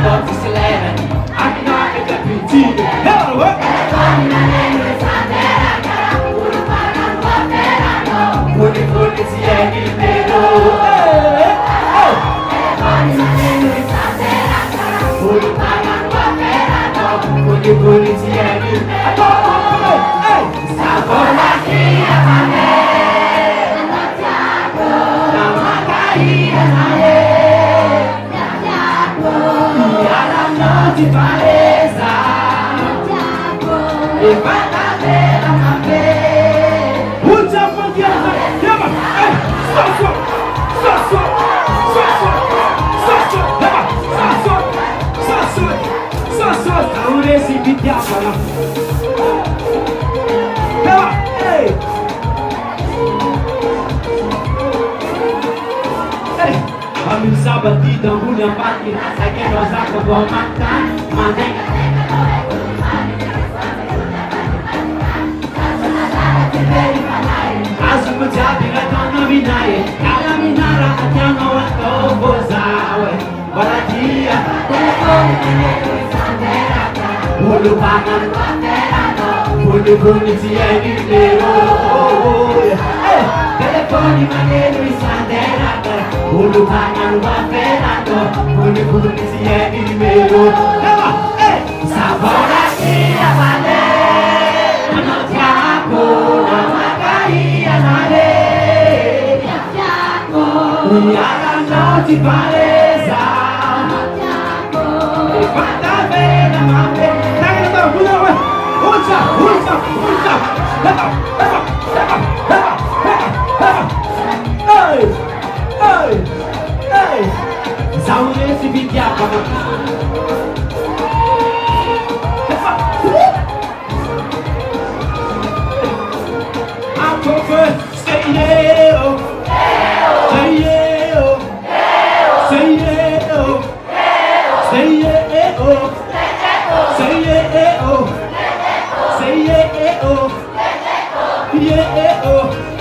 love is 11. I cannot get that beauty. Hell, what? Puni si è il vero. Puni si è il vero. Sabonakia mane. Namakaia nae. Yara no ti palesa. E vada bella mambe. Ucha pandiana. Yama. Sasso. Sasso. Sasso. Sasso. Yama. Sasso. Sasso. Sasso. Aure si pidiamala. Yama. Hey. Hey. Amin sabati da una macchina, sai che cosa può mancare, ma ne Asumati la donna minaye, alla minara atiano a tobozawe, baratia, Ulupanan, Ulu si è il vero, telefoni manero in sanderata, Ulupanan va ferrato, Ulu si è il vero, Sabonakia mane, non ti ancora Macaia nare, Yara no ti palesa, e fatta bene mamma, dai da buona, usa, hey, hey, hey, Saure si picchiava. Say yeah, oh, say yeah, oh, say yeah, oh, say yeah, oh, say yeah, oh, say yeah, oh, yeah, oh.